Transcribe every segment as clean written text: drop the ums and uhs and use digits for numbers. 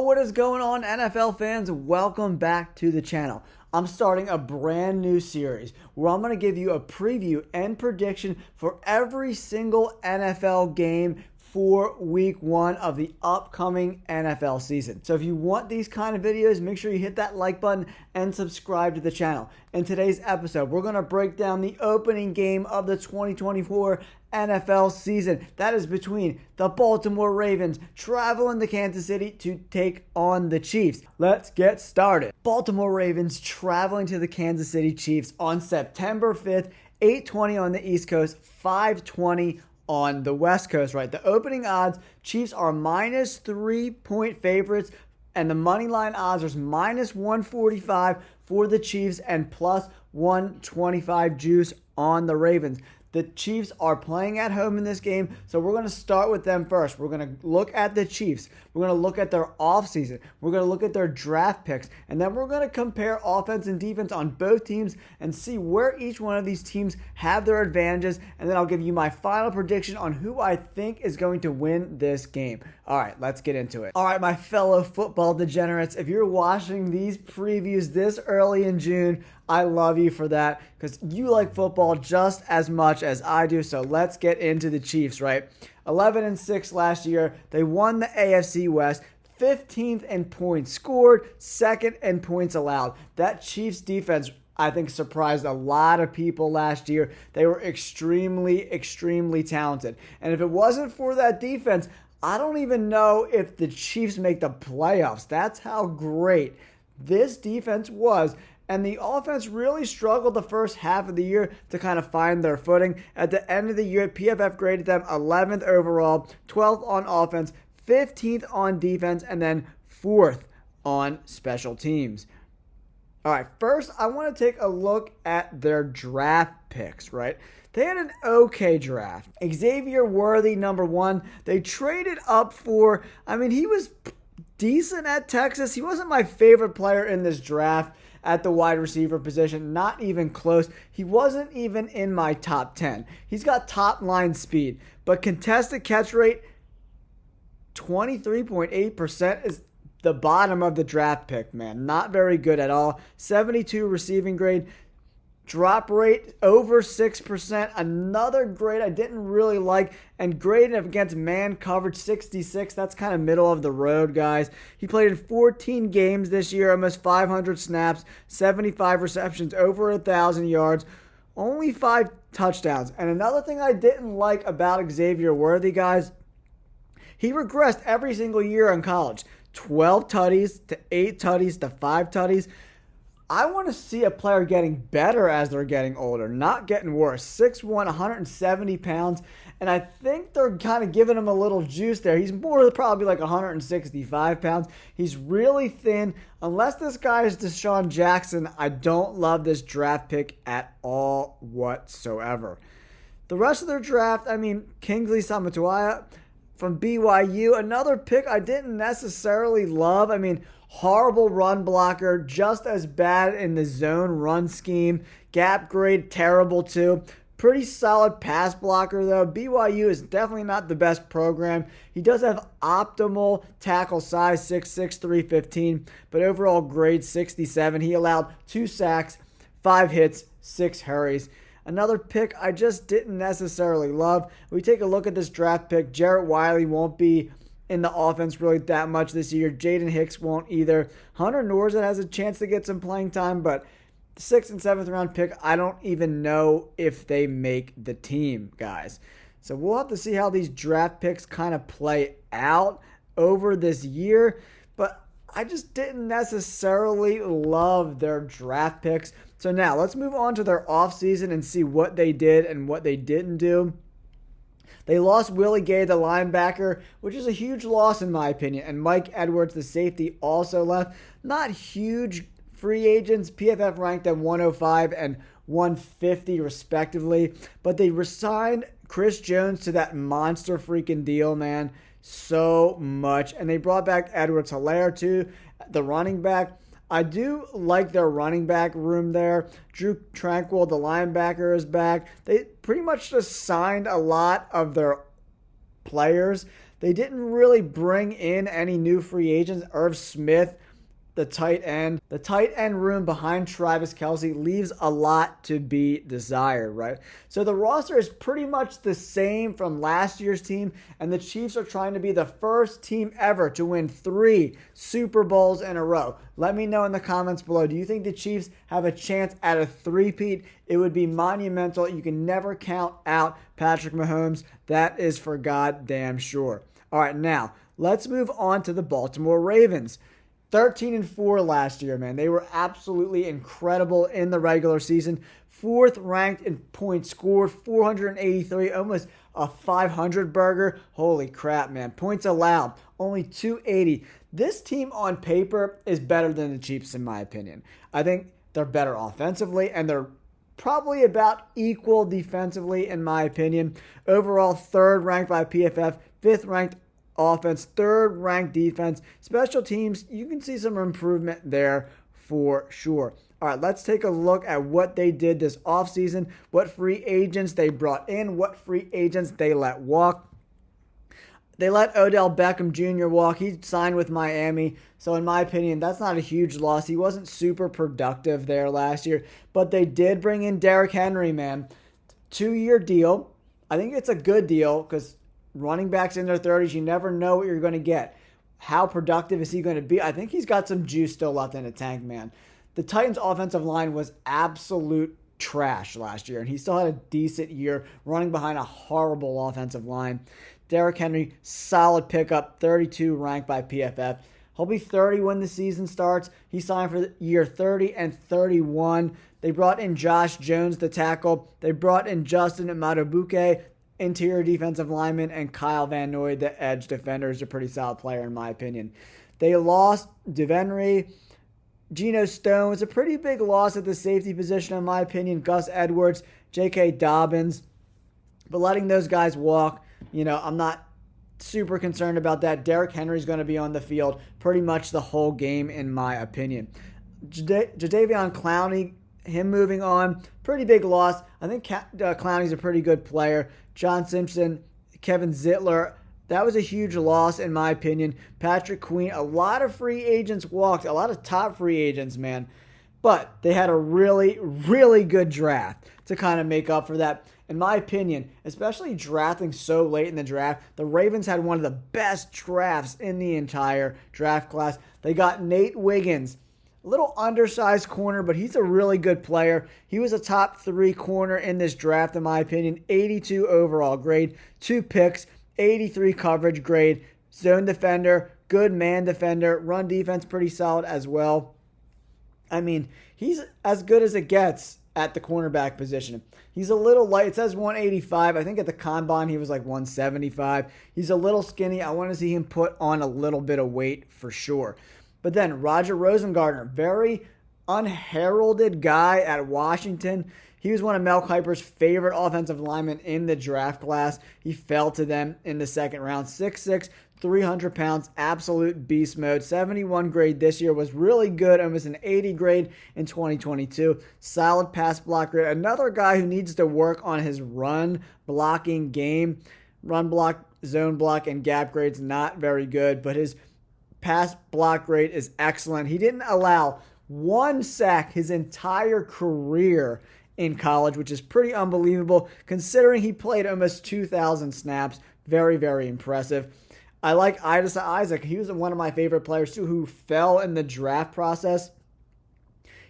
what is going on, NFL fans? Welcome back to the channel. I'm starting a brand new series where I'm going to give you a preview and prediction for every single NFL game for week 1 of the upcoming NFL season. So if you want these kind of videos, make sure you hit that like button and subscribe to the channel. In today's episode, we're going to break down the opening game of the 2024 NFL season. That is between the Baltimore Ravens traveling to Kansas City to take on the Chiefs. Let's get started. Baltimore Ravens traveling to the Kansas City Chiefs on September 5th, 8:20 on the East Coast, 5:20 on the West Coast, right? The opening odds, Chiefs are minus 3-point favorites, and the money line odds are minus 145 for the Chiefs and plus 125 juice on the Ravens. The Chiefs are playing at home in this game, so we're going to start with them first. We're going to look at the Chiefs. We're going to look at their offseason. We're going to look at their draft picks, and then we're going to compare offense and defense on both teams and see where each one of these teams have their advantages, and then I'll give you my final prediction on who I think is going to win this game. All right, let's get into it. All right, my fellow football degenerates, if you're watching these previews this early in June, I love you for that because you like football just as much as I do. So let's get into the Chiefs, right? 11-6 last year. They won the AFC West. 15th in points scored, 2nd in points allowed. That Chiefs defense, I think, surprised a lot of people last year. They were extremely, extremely talented. And if it wasn't for that defense, I don't even know if the Chiefs make the playoffs. That's how great this defense was. And the offense really struggled the first half of the year to kind of find their footing. At the end of the year, PFF graded them 11th overall, 12th on offense, 15th on defense, and then 4th on special teams. All right, first, I want to take a look at their draft picks, right? They had an okay draft. Xavier Worthy, number 1. They traded up for, he was decent at Texas. He wasn't my favorite player in this draft at the wide receiver position, not even close. He wasn't even in my top 10. He's got top line speed, but contested catch rate, 23.8% is the bottom of the draft pick, man. Not very good at all. 72 receiving grade. Drop rate over 6%. Another grade I didn't really like. And graded against man coverage 66. That's kind of middle of the road, guys. He played in 14 games this year, almost 500 snaps, 75 receptions, over 1,000 yards, only 5 touchdowns. And another thing I didn't like about Xavier Worthy, guys, he regressed every single year in college. 12 tutties to 8 tutties to 5 tutties. I want to see a player getting better as they're getting older, not getting worse. 6'1", 170 pounds, and I think they're kind of giving him a little juice there. He's more probably like 165 pounds. He's really thin. Unless this guy is Deshaun Jackson, I don't love this draft pick at all whatsoever. The rest of their draft, Kingsley Suamataia from BYU, another pick I didn't necessarily love. Horrible run blocker, just as bad in the zone run scheme. Gap grade, terrible too. Pretty solid pass blocker though. BYU is definitely not the best program. He does have optimal tackle size, 6'6", 315, but overall grade 67. He allowed 2 sacks, 5 hits, 6 hurries. Another pick I just didn't necessarily love. We take a look at this draft pick. Jarrett Wiley won't be in the offense really that much this year. Jaden Hicks won't either. Hunter Norzett has a chance to get some playing time, but the 6th and 7th round pick, I don't even know if they make the team, guys. So we'll have to see how these draft picks kind of play out over this year, but I just didn't necessarily love their draft picks. So now let's move on to their offseason and see what they did and what they didn't do. They lost Willie Gay, the linebacker, which is a huge loss in my opinion. And Mike Edwards, the safety, also left. Not huge free agents. PFF ranked them 105 and 150 respectively. But they resigned Chris Jones to that monster freaking deal, man. So much. And they brought back Edwards-Helaire too, the running back. I do like their running back room there. Drew Tranquil, the linebacker, is back. They pretty much just signed a lot of their players They didn't really bring in any new free agents. Irv Smith, the tight end room behind Travis Kelce leaves a lot to be desired, right? So the roster is pretty much the same from last year's team, and the Chiefs are trying to be the first team ever to win 3 Super Bowls in a row. Let me know in the comments below. Do you think the Chiefs have a chance at a three-peat? It would be monumental. You can never count out Patrick Mahomes. That is for goddamn sure. All right, now let's move on to the Baltimore Ravens. 13-4 last year, man. They were absolutely incredible in the regular season. 4th ranked in points scored, 483, almost a 500 burger. Holy crap, man. Points allowed, only 280. This team on paper is better than the Chiefs, in my opinion. I think they're better offensively, and they're probably about equal defensively, in my opinion. Overall, 3rd ranked by PFF, 5th ranked offense, 3rd ranked defense. Special teams, you can see some improvement there for sure. All right, let's take a look at what they did this offseason, what free agents they brought in, what free agents they let walk. They let Odell Beckham Jr. walk. He signed with Miami. So in my opinion, that's not a huge loss. He wasn't super productive there last year. But they did bring in Derrick Henry, man. 2-year deal. I think it's a good deal because running backs in their 30s, you never know what you're going to get. How productive is he going to be? I think he's got some juice still left in the tank, man. The Titans' offensive line was absolute trash last year, and he still had a decent year running behind a horrible offensive line. Derrick Henry, solid pickup, 32 ranked by PFF. He'll be 30 when the season starts. He signed for year 30 and 31. They brought in Josh Jones, the tackle. They brought in Justin Madubuike, interior defensive lineman, and Kyle Van Noy, the edge defender, is a pretty solid player in my opinion. They lost DeVenry. Geno Stone was a pretty big loss at the safety position in my opinion. Gus Edwards, J.K. Dobbins. But letting those guys walk, I'm not super concerned about that. Derrick Henry's going to be on the field pretty much the whole game in my opinion. Jadeveon Clowney, him moving on, pretty big loss. I think Clowney's a pretty good player. John Simpson, Kevin Zittler, that was a huge loss in my opinion. Patrick Queen, a lot of free agents walked, a lot of top free agents, man. But they had a really, really good draft to kind of make up for that. In my opinion, especially drafting so late in the draft, the Ravens had one of the best drafts in the entire draft class. They got Nate Wiggins, a little undersized corner, but he's a really good player. He was a top 3 corner in this draft, in my opinion. 82 overall grade, 2 picks, 83 coverage grade, zone defender, good man defender, run defense pretty solid as well. I mean, he's as good as it gets at the cornerback position. He's a little light. It says 185. I think at the combine he was like 175. He's a little skinny. I want to see him put on a little bit of weight for sure. But then Roger Rosengartner, very unheralded guy at Washington. He was one of Mel Kiper's favorite offensive linemen in the draft class. He fell to them in the 2nd round. 6'6", 300 pounds, absolute beast mode. 71 grade this year, was really good, and was an 80 grade in 2022. Solid pass block grade. Another guy who needs to work on his run blocking game. Run block, zone block, and gap grade's not very good, but his pass block grade is excellent. He didn't allow 1 sack his entire career in college, which is pretty unbelievable considering he played almost 2,000 snaps. Very, very impressive. I like Idris Isaac. He was one of my favorite players too, who fell in the draft process.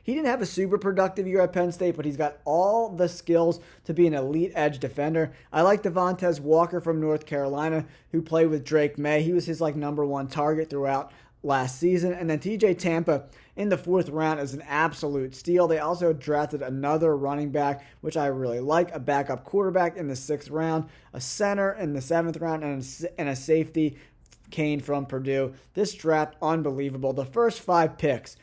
He didn't have a super productive year at Penn State, but he's got all the skills to be an elite edge defender. I like Devontae Walker from North Carolina, who played with Drake May. He was his number 1 target throughout last season. And then TJ Tampa in the 4th round is an absolute steal. They also drafted another running back, which I really like, a backup quarterback in the 6th round, a center in the 7th round, and a safety, Kane from Purdue. This draft, unbelievable. The first 5 picks,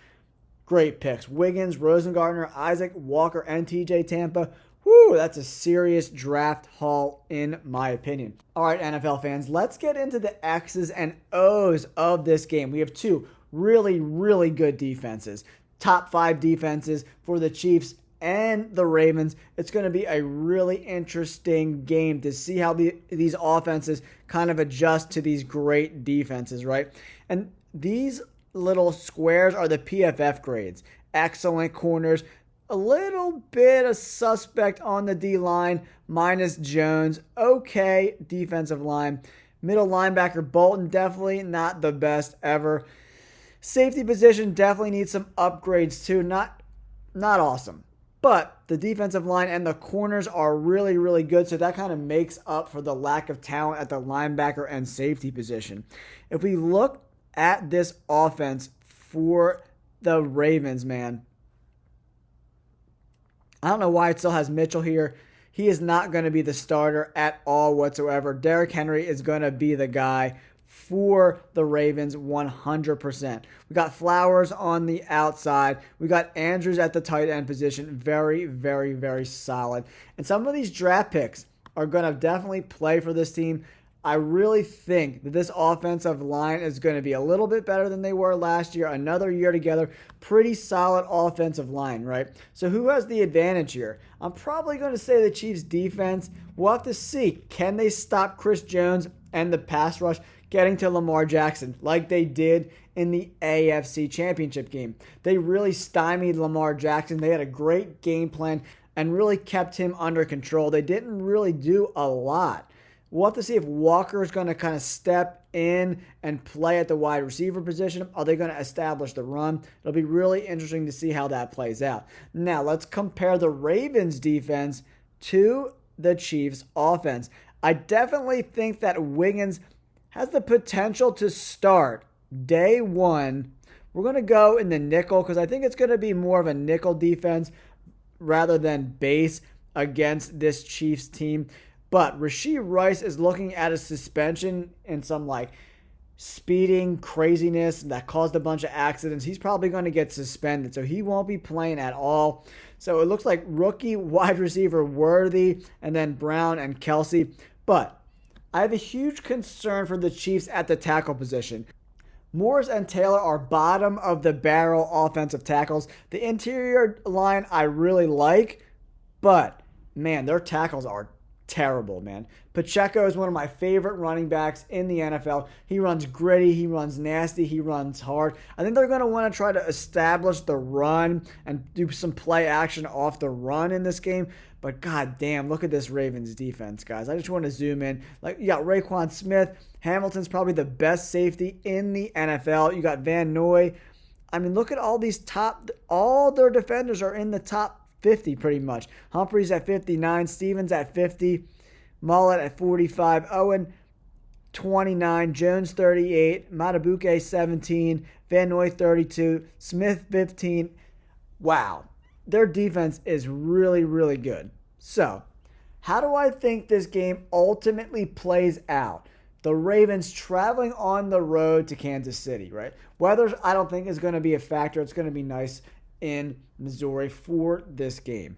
great picks. Wiggins, Rosengartner, Isaac, Walker, and TJ Tampa. Whew, that's a serious draft haul in my opinion. All right, NFL fans, let's get into the X's and O's of this game. We have 2 really, really good defenses. Top 5 defenses for the Chiefs and the Ravens. It's going to be a really interesting game to see how these offenses kind of adjust to these great defenses, right? And these little squares are the PFF grades. Excellent corners. A little bit of suspect on the D-line, minus Jones. Okay, defensive line. Middle linebacker Bolton, definitely not the best ever. Safety position definitely needs some upgrades too. Not awesome. But the defensive line and the corners are really, really good. So that kind of makes up for the lack of talent at the linebacker and safety position. If we look at this offense for the Ravens, man, I don't know why it still has Mitchell here. He is not going to be the starter at all whatsoever. Derrick Henry is going to be the guy for the Ravens 100%. We got Flowers on the outside. We got Andrews at the tight end position. Very, very, very solid. And some of these draft picks are going to definitely play for this team. I really think that this offensive line is going to be a little bit better than they were last year. Another year together. Pretty solid offensive line, right? So who has the advantage here? I'm probably going to say the Chiefs defense. We'll have to see. Can they stop Chris Jones and the pass rush getting to Lamar Jackson like they did in the AFC Championship game? They really stymied Lamar Jackson. They had a great game plan and really kept him under control. They didn't really do a lot. We'll have to see if Walker is going to kind of step in and play at the wide receiver position. Are they going to establish the run? It'll be really interesting to see how that plays out. Now, let's compare the Ravens defense to the Chiefs offense. I definitely think that Wiggins has the potential to start day one. We're going to go in the nickel because I think it's going to be more of a nickel defense rather than base against this Chiefs team. But Rashee Rice is looking at a suspension and some speeding craziness that caused a bunch of accidents. He's probably going to get suspended, so he won't be playing at all. So it looks like rookie wide receiver Worthy and then Brown and Kelsey. But I have a huge concern for the Chiefs at the tackle position. Morris and Taylor are bottom of the barrel offensive tackles. The interior line I really like, but man, their tackles are terrible, man. Pacheco is one of my favorite running backs in the NFL. He runs gritty, he runs nasty, he runs hard. I think they're going to want to try to establish the run and do some play action off the run in this game. But god damn, look at this Ravens defense, guys. I just want to zoom in. You got Raekwon Smith. Hamilton's probably the best safety in the NFL. You got Van Noy. I mean, look at all their defenders are in the top 50 pretty much. Humphreys at 59, Stevens at 50, Mullet at 45, Owen 29, Jones 38, Matabuke 17, Van Noy 32, Smith 15. Wow. Their defense is really, really good. So, how do I think this game ultimately plays out? The Ravens traveling on the road to Kansas City, right? Weather, I don't think, is going to be a factor. It's going to be nice in Missouri for this game.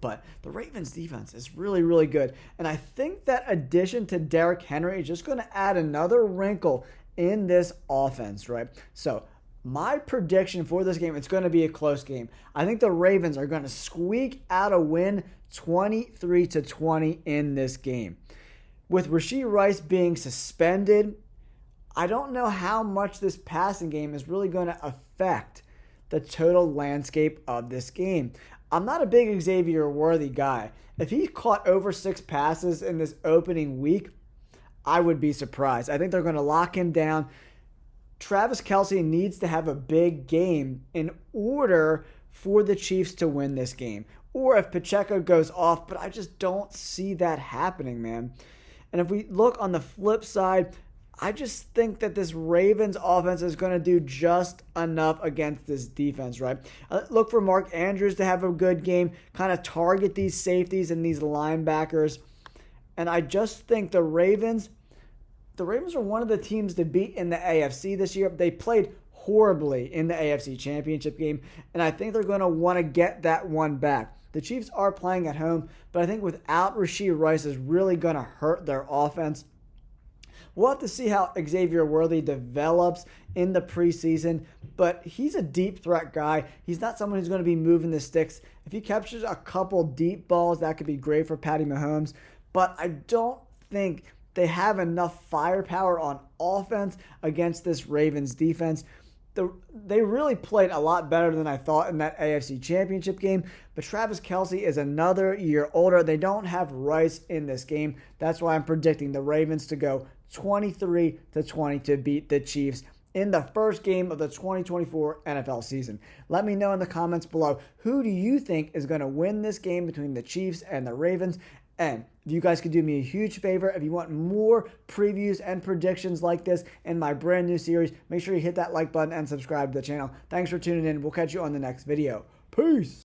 But the Ravens defense is really, really good. And I think that addition to Derrick Henry is just going to add another wrinkle in this offense, right? So my prediction for this game, it's going to be a close game. I think the Ravens are going to squeak out a win 23-20 in this game. With Rashee Rice being suspended, I don't know how much this passing game is really going to affect the total landscape of this game. I'm not a big Xavier Worthy guy. If he caught over 6 passes in this opening week, I would be surprised. I think they're going to lock him down. Travis Kelce needs to have a big game in order for the Chiefs to win this game. Or if Pacheco goes off, but I just don't see that happening, man. And if we look on the flip side, I just think that this Ravens offense is going to do just enough against this defense, right? Look for Mark Andrews to have a good game, kind of target these safeties and these linebackers. And I just think the Ravens are one of the teams to beat in the AFC this year. They played horribly in the AFC Championship game, and I think they're going to want to get that one back. The Chiefs are playing at home, but I think without Rashee Rice is really going to hurt their offense. We'll have to see how Xavier Worthy develops in the preseason, but he's a deep threat guy. He's not someone who's going to be moving the sticks. If he captures a couple deep balls, that could be great for Patty Mahomes, but I don't think they have enough firepower on offense against this Ravens defense. They really played a lot better than I thought in that AFC Championship game, but Travis Kelce is another year older. They don't have Rice in this game. That's why I'm predicting the Ravens to go 23-20 to beat the Chiefs in the first game of the 2024 NFL season. Let me know in the comments below, who do you think is going to win this game between the Chiefs and the Ravens? And if you guys could do me a huge favor, if you want more previews and predictions like this in my brand new series, make sure you hit that like button and subscribe to the channel. Thanks for tuning in. We'll catch you on the next video. Peace.